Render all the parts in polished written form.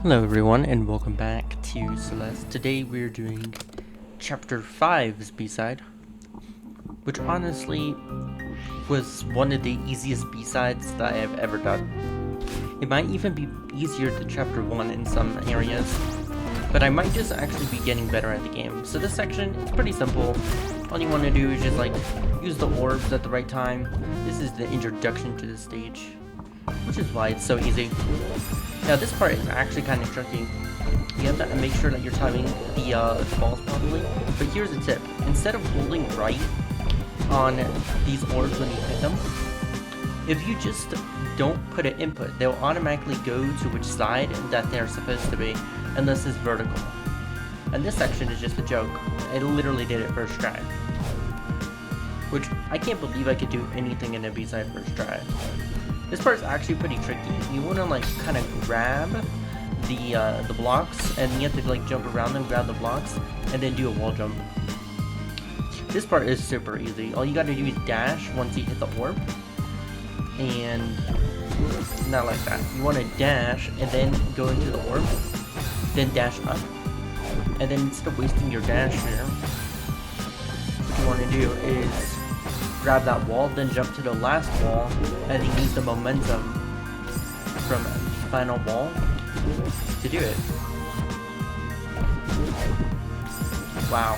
Hello everyone and welcome back to Celeste. Today we're doing Chapter 5's B-side, which honestly was one of the easiest B-sides that I have ever done. It might even be easier than Chapter 1 in some areas, but I might just actually be getting better at the game. So this section, it's pretty simple. All you want to do is just use the orbs at the right time. This is the introduction to the stage, which is why it's so easy. Now this part is actually kind of tricky. You have to make sure that you're timing the balls properly. But here's a tip. Instead of holding right on these orbs when you hit them, if you just don't put an input, they'll automatically go to which side that they're supposed to be, unless it's vertical. And this section is just a joke. I literally did it first try. Which, I can't believe I could do anything in a B-side first try. This part is actually pretty tricky. You want to kind of grab the blocks, and you have to jump around them, grab the blocks, and then do a wall jump. This part is super easy. All you gotta do is dash once you hit the orb, and not like that. You want to dash and then go into the orb, then dash up, and then instead of wasting your dash here, what you want to do is grab that wall, then jump to the last wall, and then use the momentum from the final wall to do it. Wow.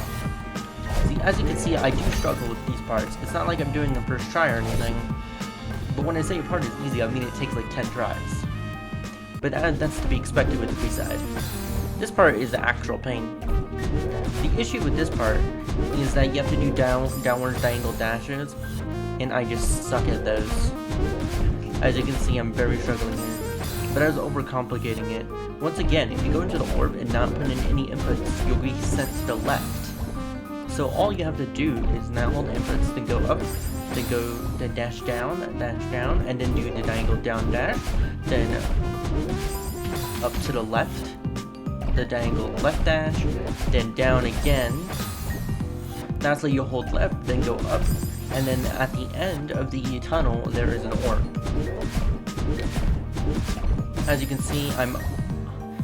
See, as you can see, I do struggle with these parts. It's not like I'm doing them first try or anything, but when I say a part is easy, I mean it takes like 10 tries. But that's to be expected with the B-side. This part is the actual pain. The issue with this part is that you have to do downward diagonal dashes, and I just suck at those. As you can see, I'm very struggling here, but I was overcomplicating it. Once again, if you go into the orb and not put in any inputs, you'll be sent to the left. So all you have to do is now hold the inputs, then go up, then dash down, and then do the diagonal down dash, then up to the left, the diagonal left dash, then down again. Lastly, you hold left, then go up, and then at the end of the tunnel, there is an orb. As you can see,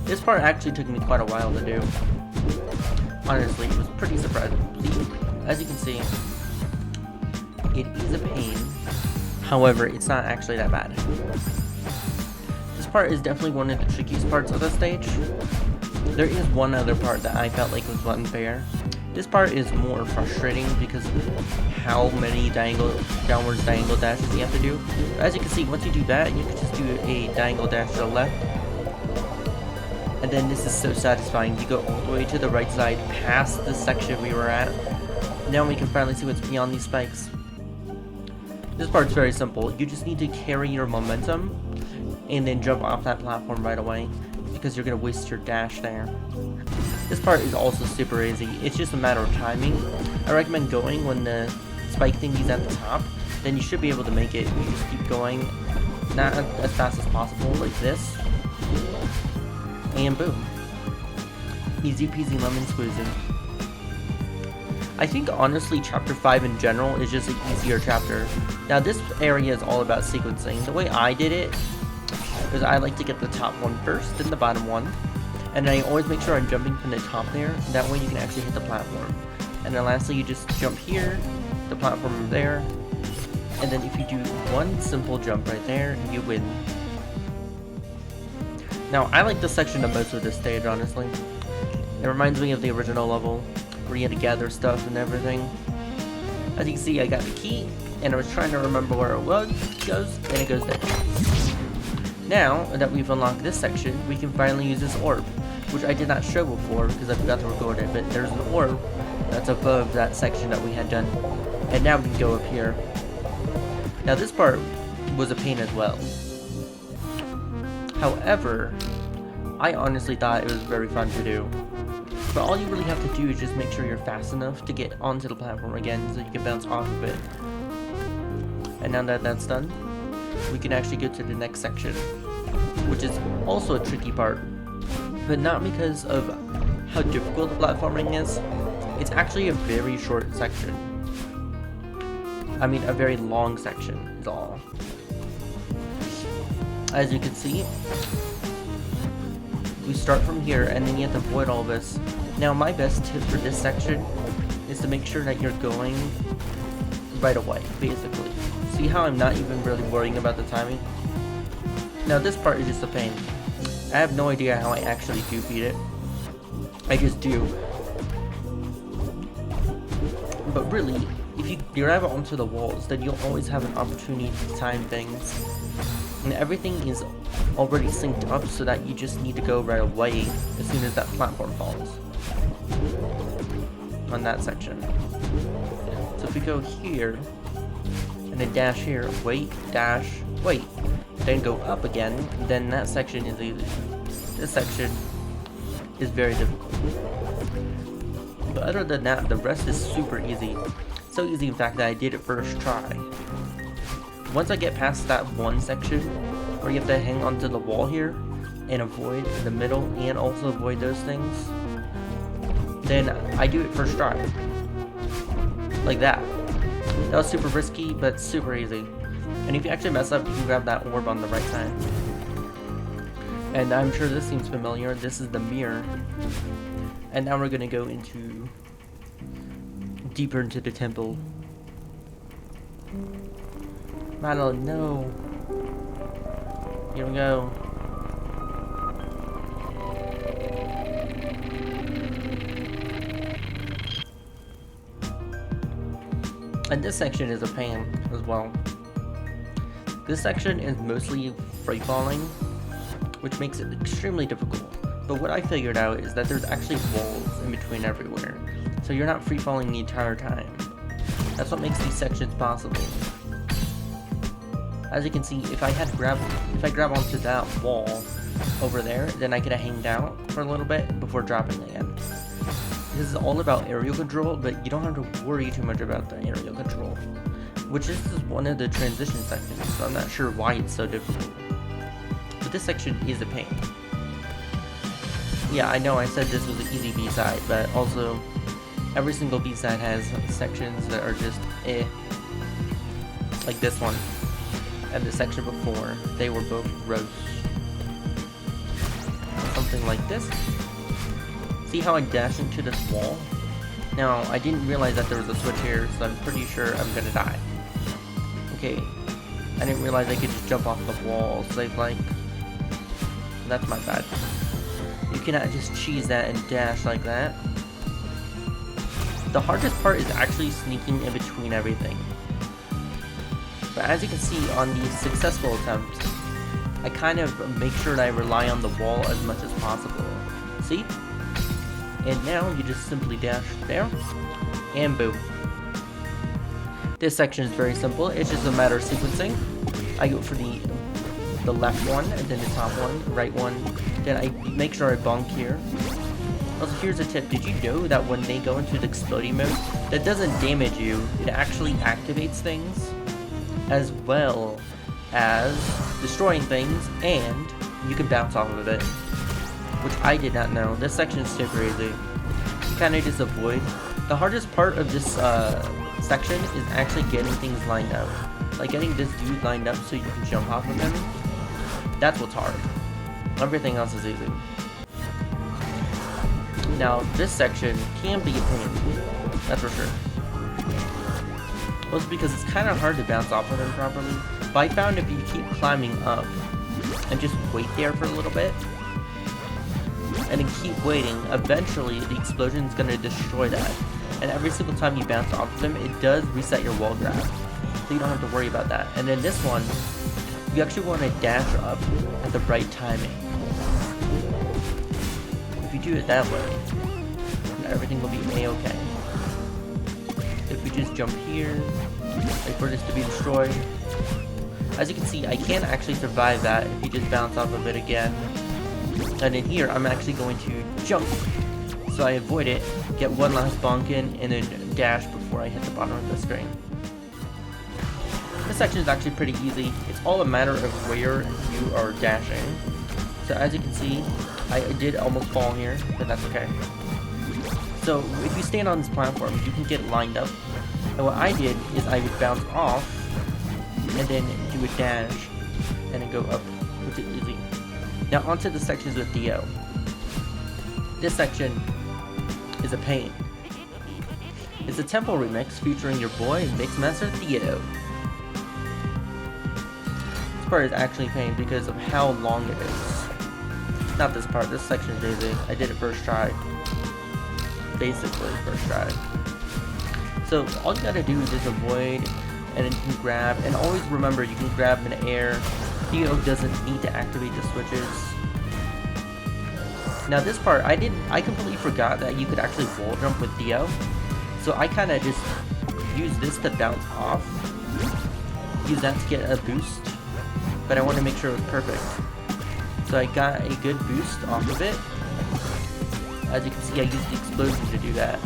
this part actually took me quite a while to do. Honestly, it was pretty surprising. As you can see, it is a pain. However, it's not actually that bad. This part is definitely one of the trickiest parts of the stage. There is one other part that I felt like was unfair. This part is more frustrating because of how many downwards diagonal dashes you have to do. As you can see, once you do that, you can just do a diagonal dash to the left. And then this is so satisfying. You go all the way to the right side past the section we were at. Now we can finally see what's beyond these spikes. This part's very simple. You just need to carry your momentum and then jump off that platform right away, because you're going to waste your dash there. This part is also super easy. It's just a matter of timing. I recommend going when the spike thingy's at the top. Then you should be able to make it. You just keep going, not as fast as possible, like this. And boom. Easy peasy lemon squeezy. I think honestly Chapter 5 in general is just an easier chapter. Now this area is all about sequencing. The way I did it is I like to get the top one first, then the bottom one. And I always make sure I'm jumping from the top there. That way you can actually hit the platform. And then lastly, you just jump here, the platform there. And then if you do one simple jump right there, you win. Now, I like this section the most of this stage, honestly. It reminds me of the original level, where you had to gather stuff and everything. As you can see, I got the key, and I was trying to remember where it goes, and it goes there. Now that we've unlocked this section, we can finally use this orb, which I did not show before because I forgot to record it, but there's an orb that's above that section that we had done. And now we can go up here. Now this part was a pain as well. However, I honestly thought it was very fun to do. But all you really have to do is just make sure you're fast enough to get onto the platform again so you can bounce off of it. And now that that's done, we can actually go to the next section, which is also a tricky part, but not because of how difficult the platforming is. It's actually a very short section. I mean, a very long section is all. As you can see, we start from here, and then you have to avoid all this. Now, my best tip for this section is to make sure that you're going right away, basically. See how I'm not even really worrying about the timing? Now, this part is just a pain. I have no idea how I actually do beat it. I just do. But really, if you grab onto the walls, then you'll always have an opportunity to time things. And everything is already synced up so that you just need to go right away as soon as that platform falls. On that section. So if we go here, and then dash here, wait, dash, wait, then go up again, then that section is easy. This section is very difficult. But other than that, the rest is super easy. So easy, in fact, that I did it first try. Once I get past that one section, where you have to hang onto the wall here, and avoid the middle, and also avoid those things, then I do it first try. Like that. That was super risky, but super easy. And if you actually mess up, you can grab that orb on the right side. And I'm sure this seems familiar. This is the mirror. And now we're gonna go into deeper into the temple. Madeline, no. Here we go. And this section is a pain as well. This section is mostly free falling, which makes it extremely difficult. But what I figured out is that there's actually walls in between everywhere, so you're not free falling the entire time. That's what makes these sections possible. As you can see, if I grab onto that wall over there, then I could have hanged out for a little bit before dropping again. This is all about aerial control, but you don't have to worry too much about the aerial control, which is one of the transition sections, so I'm not sure why it's so difficult. But this section is a pain. Yeah, I know I said this was an easy B-side, but also every single B-side has sections that are just like this one and the section before. They were both gross. Something like this. See how I dashed into this wall? Now, I didn't realize that there was a switch here, so I'm pretty sure I'm gonna die. Okay, I didn't realize I could just jump off the wall, save like... That's my bad. You cannot just cheese that and dash like that. The hardest part is actually sneaking in between everything. But as you can see on these successful attempts, I kind of make sure that I rely on the wall as much as possible. See? And now you just simply dash there, and boom. This section is very simple. It's just a matter of sequencing. I go for the left one, and then the top one, right one. Then I make sure I bonk here. Also, here's a tip. Did you know that when they go into the exploding mode, that doesn't damage you, it actually activates things, as well as destroying things, and you can bounce off of it, which I did not know. This section is super easy. You kind of just avoid. The hardest part of this section is actually getting things lined up. Like getting this dude lined up so you can jump off of him. That's what's hard. Everything else is easy. Now, this section can be a pain. That's for sure. Also because it's kind of hard to bounce off of him properly. But I found if you keep climbing up and just wait there for a little bit, and then keep waiting, eventually the explosion is going to destroy that. And every single time you bounce off of them, it does reset your wall grab. So you don't have to worry about that. And then this one, you actually want to dash up at the right timing. If you do it that way, everything will be a-okay. If we just jump here, wait for this to be destroyed. As you can see, I can actually survive that if you just bounce off of it again. And in here, I'm actually going to jump. So I avoid it, get one last bonk in, and then dash before I hit the bottom of the screen. This section is actually pretty easy. It's all a matter of where you are dashing. So as you can see, I did almost fall here, but that's okay. So if you stand on this platform, you can get lined up. And what I did is I would bounce off, and then do a dash, and then go up, which is easy. Now onto the sections with Dio. This section is a pain. It's a tempo remix featuring your boy Mixmaster Theo. This part is actually a pain because of how long it is. Not this part, this section is easy. I did it first try. Basically, first try. So all you gotta do is just avoid, and then you can grab, and always remember you can grab in the air. Theo doesn't need to activate the switches. Now this part, I completely forgot that you could actually wall jump with Theo. So I kinda just use this to bounce off. Use that to get a boost. But I want to make sure it was perfect. So I got a good boost off of it. As you can see, I used the explosion to do that.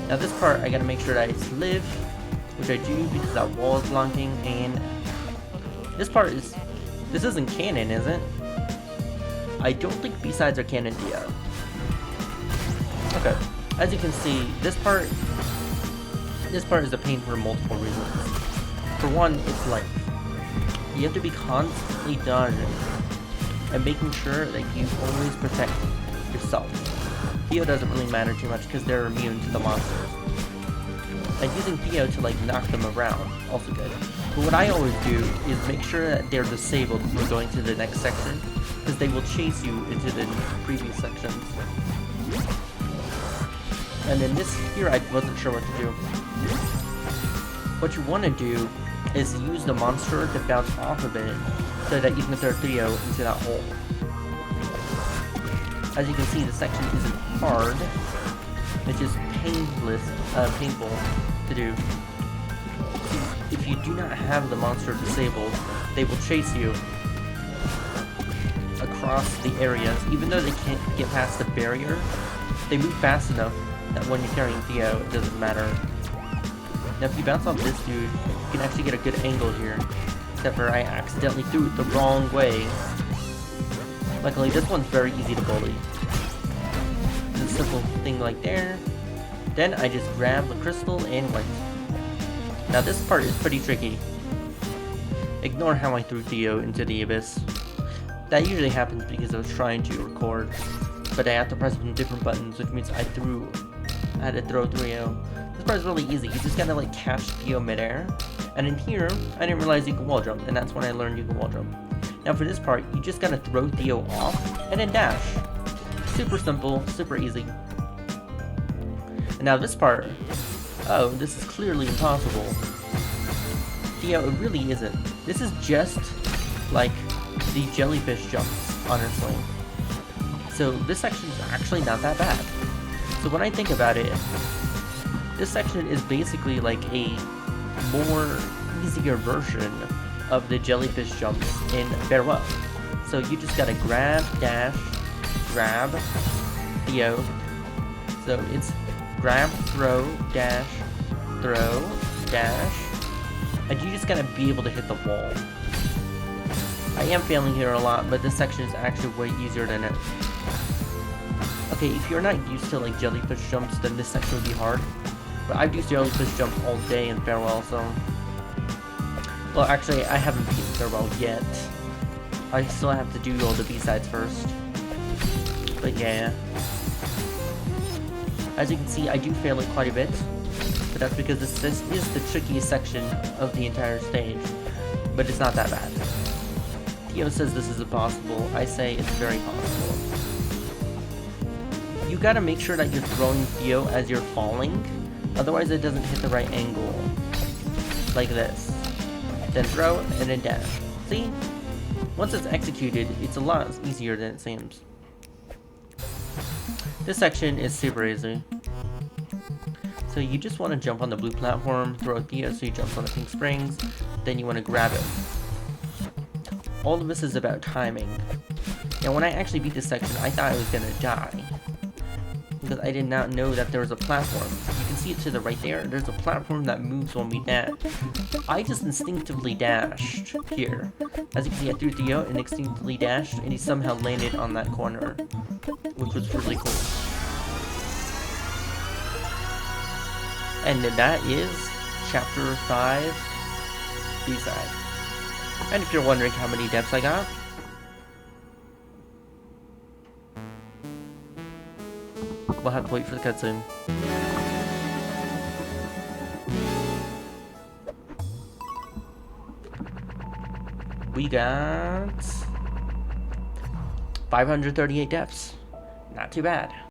Now this part, I gotta make sure that I live, which I do because that wall is blocking, and this part is, this isn't canon, is it? I don't think B-sides are canon yet. Okay, as you can see, this part is a pain for multiple reasons. For one, it's length. You have to be constantly dodging and making sure that you always protect yourself. Theo doesn't really matter too much because they're immune to the monsters. And using Theo to like knock them around, also good. But what I always do is make sure that they're disabled before going to the next section, because they will chase you into the previous sections. And then this here, I wasn't sure what to do. What you want to do is use the monster to bounce off of it so that you can throw Theo into that hole. As you can see, the section isn't hard, it's just painful to do. If you do not have the monster disabled, they will chase you across the areas. Even though they can't get past the barrier, they move fast enough that when you're carrying Theo, it doesn't matter. Now if you bounce off this dude, you can actually get a good angle here. Except for I accidentally threw it the wrong way. Luckily, this one's very easy to bully. It's a simple thing like there. Then I just grab the crystal and went. Now this part is pretty tricky. Ignore how I threw Theo into the abyss. That usually happens because I was trying to record, but I have to press different buttons, which means I had to throw Theo. This part is really easy. You just gotta like catch Theo midair. And in here, I didn't realize you can wall jump, and that's when I learned you can wall jump. Now for this part, you just gotta throw Theo off, and then dash. Super simple, super easy. And now this part, oh, this is clearly impossible. Theo, it really isn't. This is just like the jellyfish jumps, honestly. So this section is actually not that bad. So when I think about it, this section is basically like a more easier version of the jellyfish jumps in Farewell. So you just gotta grab, dash, grab, Theo. So it's grab, throw, dash, and you just gotta be able to hit the wall. I am failing here a lot, but this section is actually way easier than it. Okay, if you're not used to like jellyfish jumps, then this section would be hard. But I've used jellyfish jumps all day in Farewell, so... Well, actually, I haven't beaten Farewell yet. I still have to do all the B-sides first. But yeah. As you can see, I do fail it quite a bit. But that's because this is the trickiest section of the entire stage. But it's not that bad. Theo says this is impossible. I say it's very possible. You gotta make sure that you're throwing Theo as you're falling. Otherwise it doesn't hit the right angle. Like this. Then throw, and then dash. See? Once it's executed, it's a lot easier than it seems. This section is super easy. So you just want to jump on the blue platform, throw Theo so he jumps on the pink springs, then you want to grab it. All of this is about timing. Now when I actually beat this section, I thought I was gonna die. Because I did not know that there was a platform. You can see it to the right there. There's a platform that moves when we dash. I just instinctively dashed here. As you can see, I threw Theo and instinctively dashed, and he somehow landed on that corner, which was really cool. And that is Chapter 5 B-side. And if you're wondering how many depths I got, We'll have to wait for the cutscene. We got 538 deaths. Not too bad.